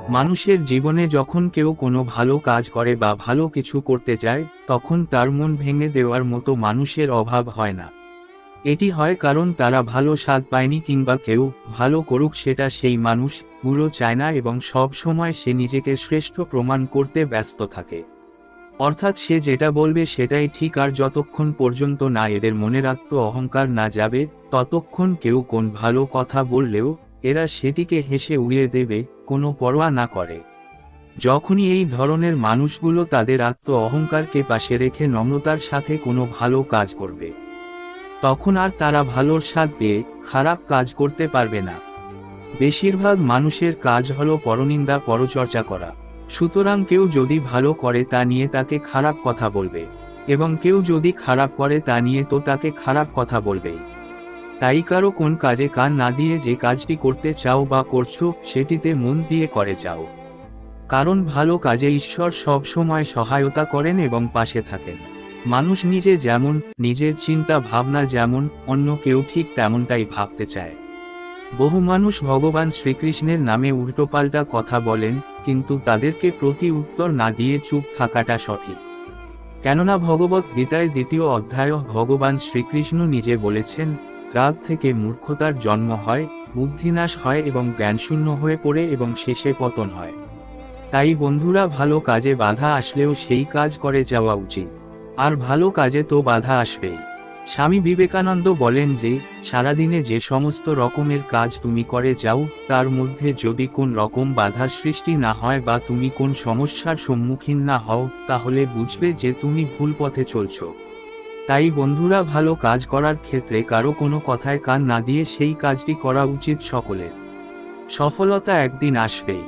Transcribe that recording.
মানুষের জীবনে যখন কেউ কোনো ভালো কাজ করে বা ভালো কিছু করতে যায়, তখন তার মন ভেঙে দেওয়ার মতো মানুষের অভাব হয় না। এটি হয় কারণ তারা ভালো স্বাদ পায়নি, কিংবা কেউ ভালো করুক সেটা সেই মানুষগুলো চায় না, এবং সব সময় সে নিজেকে শ্রেষ্ঠ প্রমাণ করতে ব্যস্ত থাকে। অর্থাৎ সে যেটা বলবে সেটাই ঠিক, আর যতক্ষণ পর্যন্ত না এদের মনের আত্ম অহংকার না যাবে, ততক্ষণ কেউ কোন ভালো কথা বললেও এরা সেটিকে হেসে উড়িয়ে দেবে, কোনো পরোয়া না করে। যখনই এই ধরনের মানুষগুলো তাদের আত্ম অহংকারকে পাশে রেখে নম্রতার সাথে কোনো ভালো কাজ করবে, তখন আর তারা ভালোর স্বাদ পেয়ে খারাপ কাজ করতে পারবে না। বেশিরভাগ মানুষের কাজ হলো পরনিন্দা, পরচর্চা করা। সুতরাং কেউ যদি ভালো করে তা নিয়ে তাকে খারাপ কথা বলবে, এবং কেউ যদি খারাপ করে তা নিয়ে তো তাকে খারাপ কথা বলবেই। তাই কারো কোন কাজে কান না দিয়ে যে কাজটি করতে চাও বা করছো সেটিতে মন দিয়ে করে যাও। কারণ ভালো কাজে ঈশ্বর সব সময় সহায়তা করেন এবং পাশে থাকেন। মানুষ নিজে যেমন, নিজের চিন্তা ভাবনা যেমন, অন্য কেউ ঠিক তেমনটাই ভাবতে চায়। বহু মানুষ ভগবান শ্রীকৃষ্ণের নামে উল্টোপাল্টা কথা বলেন, কিন্তু তাদেরকে প্রতি উত্তর না দিয়ে চুপ থাকাটা সঠিক। কেননা ভগবত গীতায় 2য় অধ্যায় ভগবান শ্রীকৃষ্ণ নিজে বলেছেন, রাগ থেকে মূর্খতার জন্ম হয়, বুদ্ধিনাশ হয় এবং জ্ঞানশূন্য হয়ে পড়ে এবং শেষে পতন হয়। তাই বন্ধুরা, ভালো কাজে বাধা আসলেও সেই কাজ করে যাওয়া উচিত। আর ভালো কাজে তো বাধা আসবেই। স্বামী বিবেকানন্দ বলেন যে, সারাদিনে যে সমস্ত রকমের কাজ তুমি করে যাও, তার মধ্যে যদি কোন রকম বাধার সৃষ্টি না হয় বা তুমি কোন সমস্যার সম্মুখীন না হও, তাহলে বুঝবে যে তুমি ভুল পথে চলছো। তাই বন্ধুরা, ভালো কাজ করার ক্ষেত্রে কারো কোনো কথায় কান না দিয়ে সেই কাজটি করা উচিত সকলের। সফলতা একদিন আসবেই।